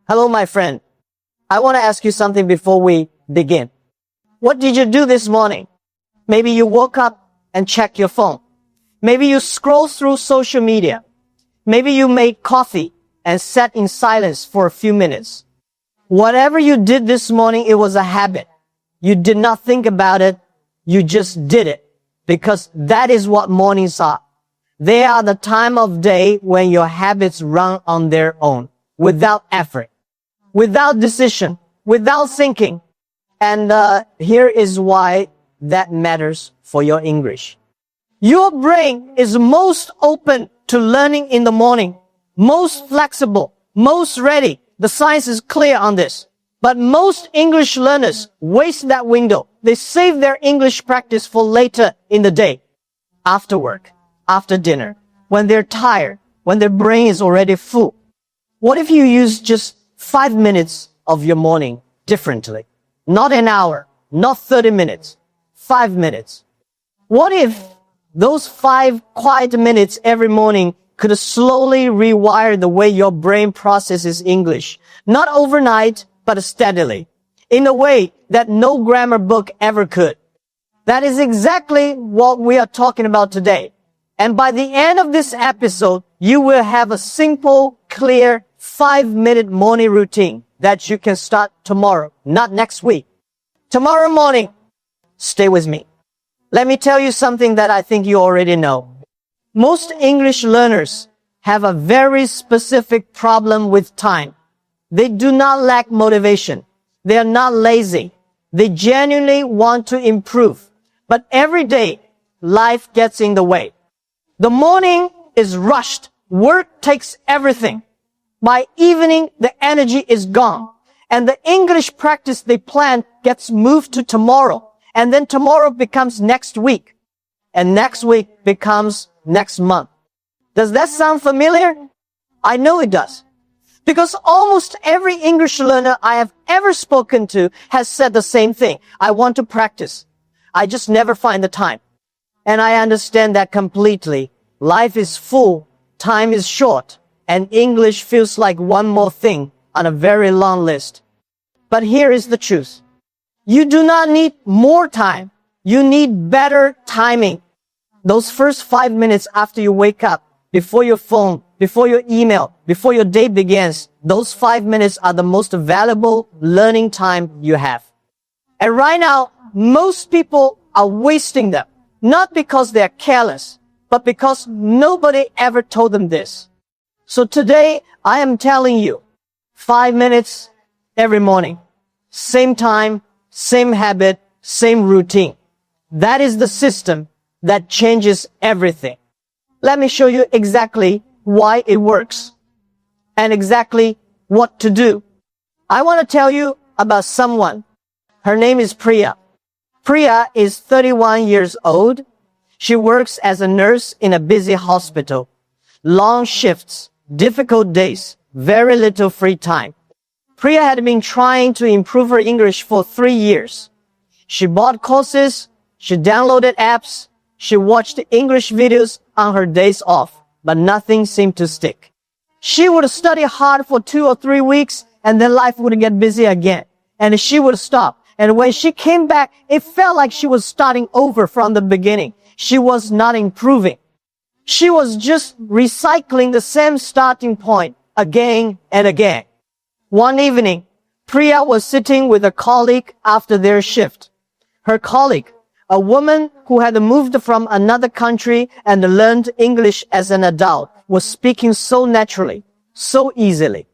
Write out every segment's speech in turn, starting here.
Hello, my friend. I want to ask you something before we begin. What did you do this morning? Maybe you woke up and checked your phone. Maybe you scrolled through social media. Maybe you made coffee and sat in silence for a few minutes. Whatever you did this morning, it was a habit. You did not think about it. You just did it. Because that is what mornings are. They are the time of day when your habits run on their own, without effort, without decision, without thinking. And here is why that matters for your English. Your brain is most open to learning in the morning, most flexible, most ready. The science is clear on this. But most English learners waste that window. They save their English practice for later in the day, after work, after dinner, when they're tired, when their brain is already full. What if you use just 5 minutes of your morning differently? Not an hour, not 30 minutes, 5 minutes. What if those 5 quiet minutes every morning could slowly rewire the way your brain processes English? Not overnight, but steadily, in a way that no grammar book ever could. That is exactly what we are talking about today. And by the end of this episode, you will have a simple, clear, 5-minute morning routine that you can start tomorrow, not next week. Tomorrow morning, stay with me. Let me tell you something that I think you already know. Most English learners have a very specific problem with time. They do not lack motivation. They are not lazy. They genuinely want to improve. But every day, life gets in the way. The morning is rushed. Work takes everything. By evening, the energy is gone. And the English practice they planned gets moved to tomorrow. And then tomorrow becomes next week. And next week becomes next month. Does that sound familiar? I know it does. Because almost every English learner I have ever spoken to has said the same thing. I want to practice. I just never find the time. And I understand that completely. Life is full, time is short, and English feels like one more thing on a very long list. But here is the truth. You do not need more time. You need better timing. Those first 5 minutes after you wake up, before your phone, before your email, before your day begins, those 5 minutes are the most valuable learning time you have. And right now, most people are wasting them, not because they're careless, but because nobody ever told them this. So today, I am telling you, 5 minutes every morning, same time, same habit, same routine. That is the system that changes everything. Let me show you exactly why it works and exactly what to do. I want to tell you about someone. Her name is Priya. Priya is 31 years old. She works as a nurse in a busy hospital. Long shifts, difficult days, very little free time. Priya had been trying to improve her English for 3 years. She bought courses, she downloaded apps, she watched English videos on her days off, but nothing seemed to stick. She would study hard for 2 or 3 weeks, and then life would get busy again. And she would stop. And when she came back, it felt like she was starting over from the beginning. She was not improving. She was just recycling the same starting point again and again. One evening, Priya was sitting with a colleague after their shift. Her colleague, a woman who had moved from another country and learned English as an adult, was speaking so naturally, so easily.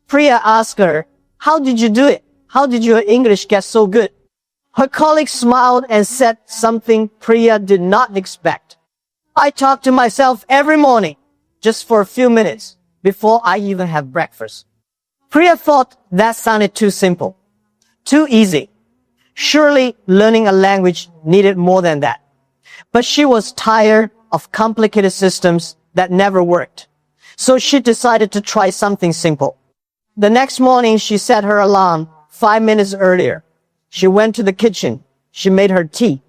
Priya asked her, "How did you do it? How did your English get so good?" Her colleague smiled and said something Priya did not expect. "I talk to myself every morning, just for a few minutes, before I even have breakfast." Priya thought that sounded too simple, too easy. Surely learning a language needed more than that. But she was tired of complicated systems that never worked. So she decided to try something simple. The next morning, she set her alarm 5 minutes earlier. She went to the kitchen. She made her tea.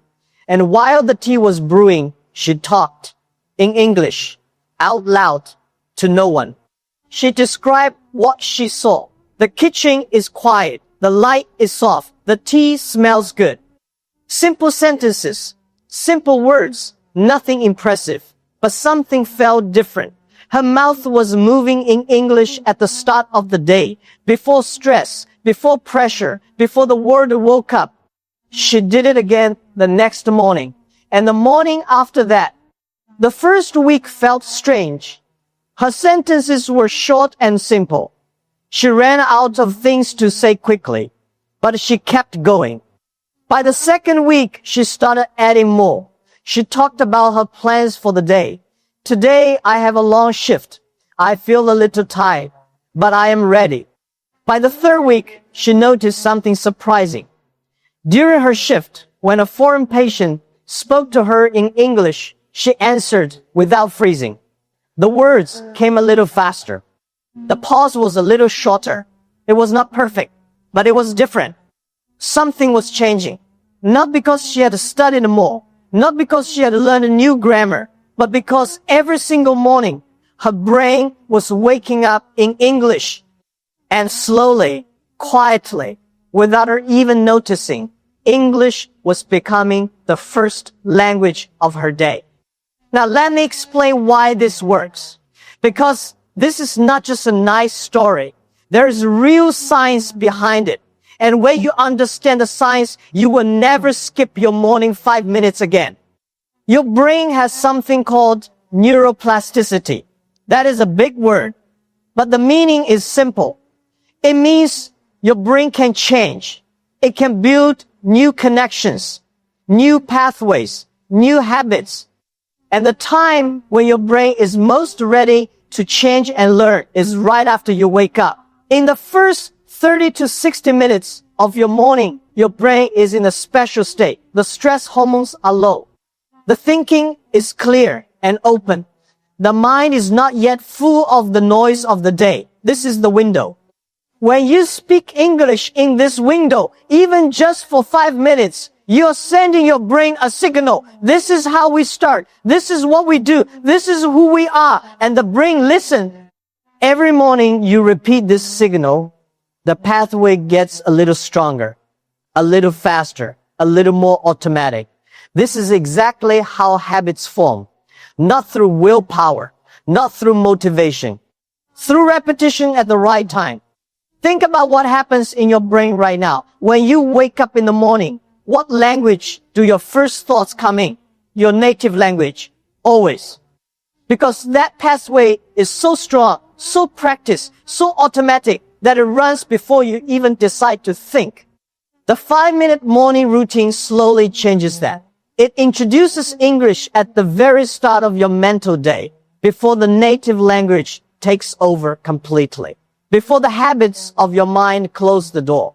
And while the tea was brewing, she talked in English out loud to no one. She described what she saw, The kitchen is quiet. The light is soft. The tea smells good. Simple sentences, simple words, nothing impressive, but something felt different. Her mouth was moving in English at the start of the day, before stress, before pressure, before the world woke up. She did it again the next morning, and the morning after that. The first week felt strange. Her sentences were short and simple. She ran out of things to say quickly, but she kept going. By the second week, she started adding more. She talked about her plans for the day. Today, I have a long shift. I feel a little tired, but I am ready. By the third week, she noticed something surprising. During her shift, when a foreign patient spoke to her in English, she answered without freezing. The words came a little faster. The pause was a little shorter. It was not perfect, but it was different. Something was changing. Not because she had studied more, not because she had learned a new grammar, but because every single morning, her brain was waking up in English. And slowly, quietly, without her even noticing, English was becoming the first language of her day. Now let me explain why this works. Because this is not just a nice story. There is real science behind it. And when you understand the science, you will never skip your morning 5 minutes again. Your brain has something called neuroplasticity. That is a big word, but the meaning is simple. It means your brain can change. It can build new connections, new pathways, new habits. And the time when your brain is most ready to change and learn is right after you wake up. In the first 30 to 60 minutes of your morning, your brain is in a special state. The stress hormones are low. The thinking is clear and open. The mind is not yet full of the noise of the day. This is the window. When you speak English in this window, even just for 5 minutes, you are sending your brain a signal. This is how we start. This is what we do. This is who we are. And the brain listens. Every morning you repeat this signal, the pathway gets a little stronger, a little faster, a little more automatic. This is exactly how habits form. Not through willpower, not through motivation, through repetition at the right time. Think about what happens in your brain right now. When you wake up in the morning, what language do your first thoughts come in? Your native language. Always. Because that pathway is so strong, so practiced, so automatic that it runs before you even decide to think. The 5-minute morning routine slowly changes that. It introduces English at the very start of your mental day, before the native language takes over completely, before the habits of your mind close the door.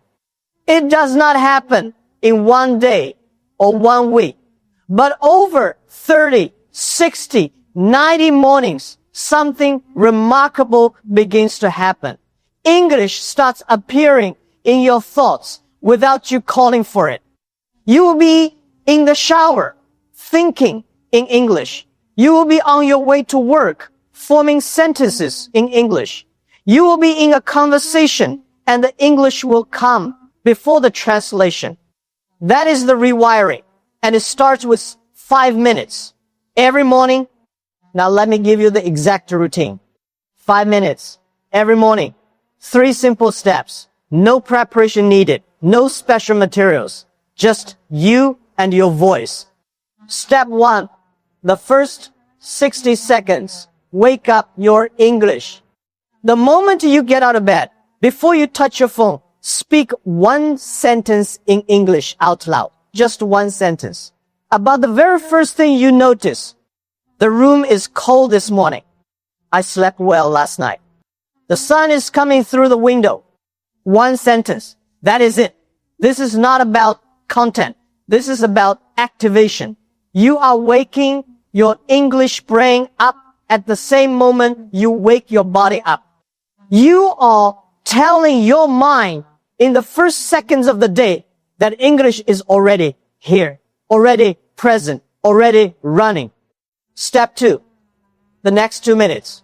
It does not happen in one day or 1 week, but over 30, 60, 90 mornings, something remarkable begins to happen. English starts appearing in your thoughts without you calling for it. You will be in the shower, thinking in English. You will be on your way to work, forming sentences in English. You will be in a conversation, and the English will come before the translation. That is the rewiring, and it starts with 5 minutes. Every morning. Now let me give you the exact routine. 5 minutes. Every morning. 3 simple steps. No preparation needed. No special materials. Just you and your voice. Step 1. The first 60 seconds. Wake up your English. The moment you get out of bed, before you touch your phone, speak 1 sentence in English out loud. Just 1 sentence. About the very first thing you notice. The room is cold this morning. I slept well last night. The sun is coming through the window. 1 sentence. That is it. This is not about content. This is about activation. You are waking your English brain up at the same moment you wake your body up. You are telling your mind in the first seconds of the day that English is already here, already present, already running. Step 2. The next 2 minutes.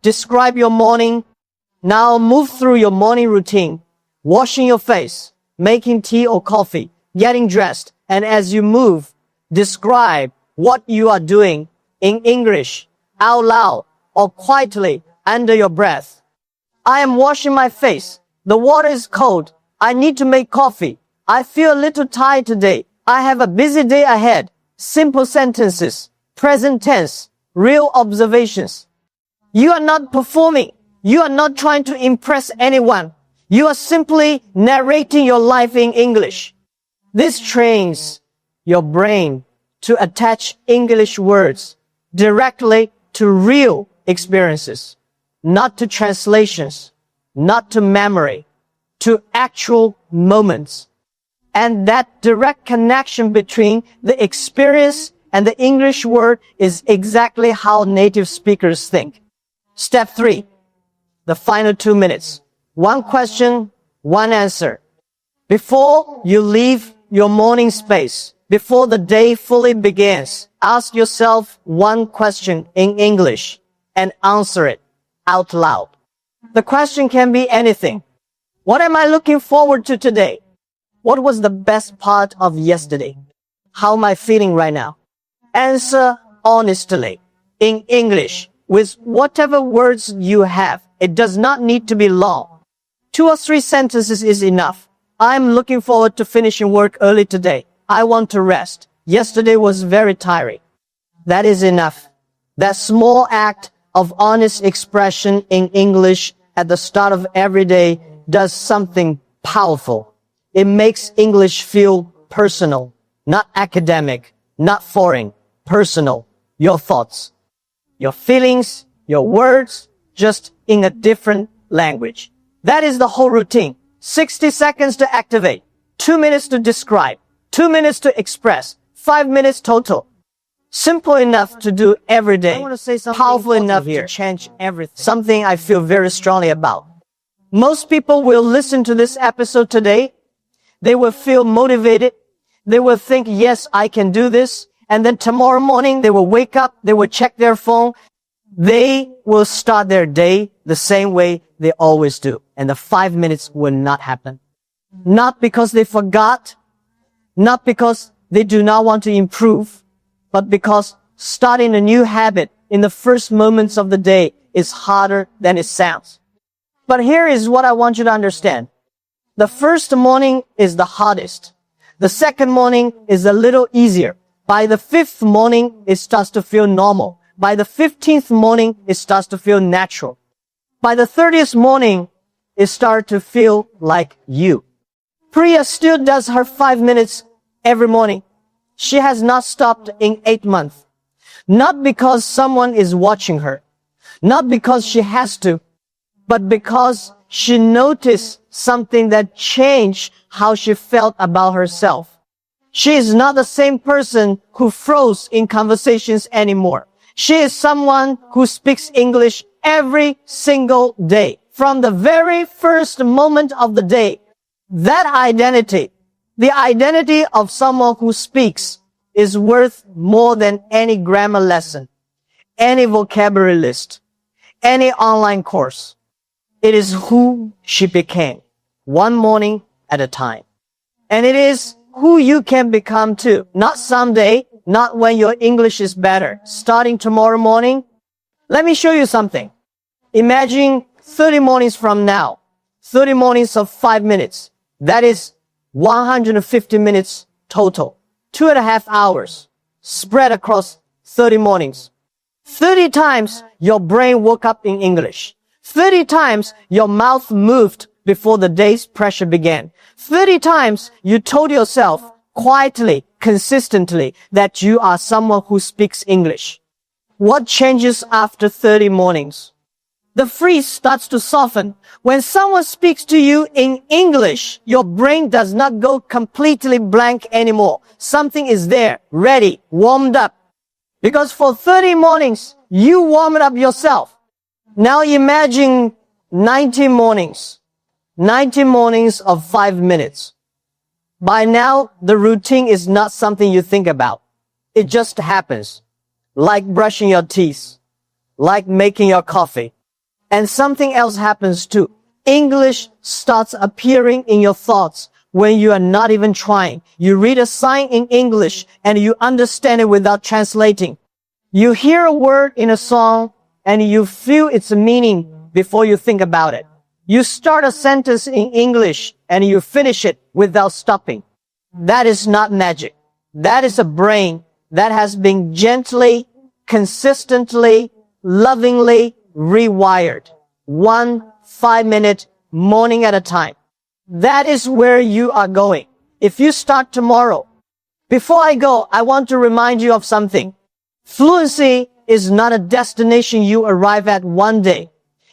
Describe your morning Now move through your morning routine, washing your face, making tea or coffee, getting dressed, and as you move, describe what you are doing in English, out loud, or quietly under your breath. I am washing my face. The water is cold. I need to make coffee. I feel a little tired today. I have a busy day ahead. Simple sentences, present tense, real observations. You are not performing. You are not trying to impress anyone. You are simply narrating your life in English. This trains your brain to attach English words directly to real experiences, not to translations, not to memory, to actual moments. And that direct connection between the experience and the English word is exactly how native speakers think. Step 3. The final 2 minutes. One question, one answer. Before you leave your morning space, before the day fully begins, ask yourself one question in English and answer it out loud. The question can be anything. What am I looking forward to today? What was the best part of yesterday? How am I feeling right now? Answer honestly in English with whatever words you have. It does not need to be long. 2 or 3 sentences is enough. I'm looking forward to finishing work early today. I want to rest. Yesterday was very tiring. That is enough. That small act of honest expression in English at the start of every day does something powerful. It makes English feel personal, not academic, not foreign, personal. Your thoughts, your feelings, your words, just in a different language. That is the whole routine. 60 seconds to activate, 2 minutes to describe, 2 minutes to express, 5 minutes total. Simple enough to do every day. I want to say something powerful enough here to change everything. Something I feel very strongly about. Most people will listen to this episode today. They will feel motivated. They will think, yes, I can do this. And then tomorrow morning, they will wake up. They will check their phone. They will start their day the same way they always do. And the 5 minutes will not happen. Not because they forgot. Not because they do not want to improve. But because starting a new habit in the first moments of the day is harder than it sounds. But here is what I want you to understand. The first morning is the hardest. The second morning is a little easier. By the 5th morning, it starts to feel normal. By the 15th morning, it starts to feel natural. By the 30th morning, it starts to feel like you. Priya still does her 5 minutes every morning. She has not stopped in 8 months. Not because someone is watching her. Not because she has to. But because she noticed something that changed how she felt about herself. She is not the same person who froze in conversations anymore. She is someone who speaks English every single day. From the very first moment of the day, that identity, the identity of someone who speaks, is worth more than any grammar lesson, any vocabulary list, any online course. It is who she became, one morning at a time. And it is who you can become too. Not someday, not when your English is better. Starting tomorrow morning, let me show you something. Imagine 30 mornings from now, 30 mornings of 5 minutes. That is 150 minutes total. 2.5 hours spread across 30 mornings. 30 times your brain woke up in English. 30 times your mouth moved before the day's pressure began. 30 times you told yourself quietly, consistently that you are someone who speaks English. What changes after 30 mornings? The freeze starts to soften. When someone speaks to you in English, your brain does not go completely blank anymore. Something is there, ready, warmed up. Because for 30 mornings, you warmed up yourself. Now imagine 90 mornings. 90 mornings of 5 minutes. By now, the routine is not something you think about. It just happens. Like brushing your teeth. Like making your coffee. And something else happens too. English starts appearing in your thoughts when you are not even trying. You read a sign in English and you understand it without translating. You hear a word in a song and you feel its meaning before you think about it. You start a sentence in English and you finish it without stopping. That is not magic. That is a brain that has been gently, consistently, lovingly rewired. 1 5-minute morning at a time. That is where you are going. If you start tomorrow, before I go, I want to remind you of something. Fluency is not a destination you arrive at one day.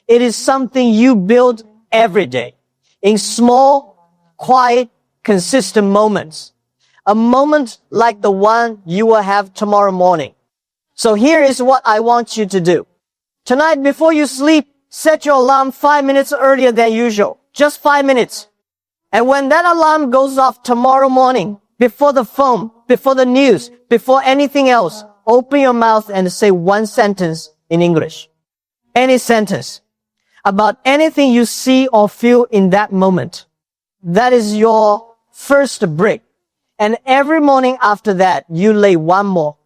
It is something you build every day in small, quiet, consistent moments. A moment like the one you will have tomorrow morning. So here is what I want you to do. Tonight, before you sleep, set your alarm 5 minutes earlier than usual. Just 5 minutes. And when that alarm goes off tomorrow morning, before the phone, before the news, before anything else, open your mouth and say one sentence in English. Any sentence about anything you see or feel in that moment. That is your first brick. And every morning after that, you lay one more.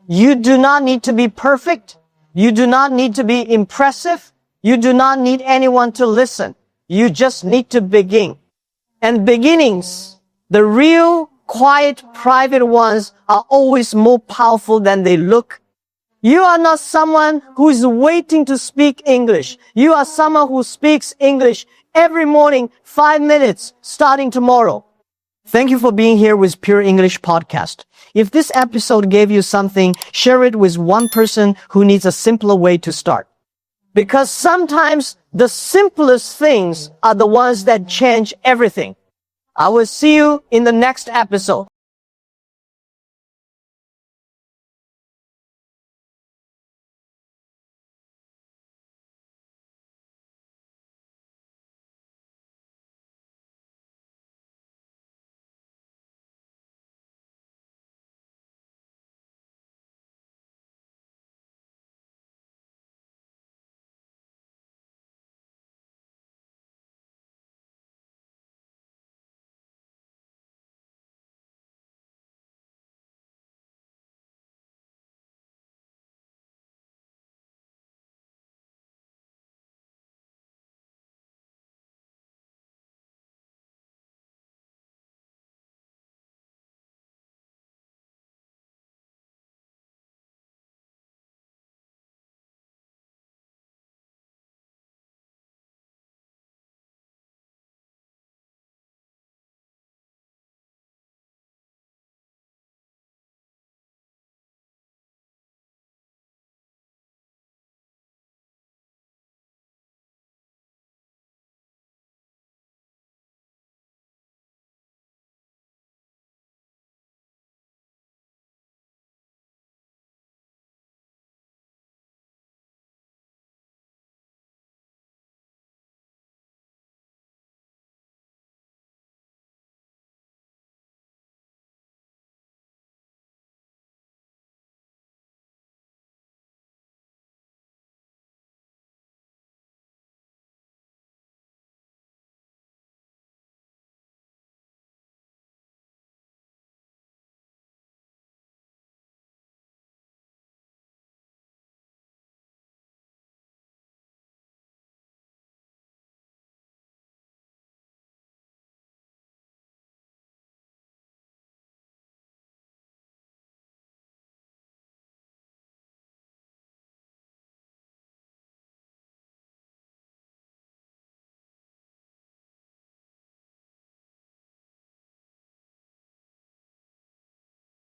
You do not need to be perfect. You do not need to be impressive. You do not need anyone to listen. You just need to begin. And beginnings, the real, quiet, private ones are always more powerful than they look. You are not someone who is waiting to speak English. You are someone who speaks English every morning, 5 minutes, starting tomorrow. Thank you for being here with Pure English Podcast. If this episode gave you something, share it with one person who needs a simpler way to start. Because sometimes the simplest things are the ones that change everything. I will see you in the next episode.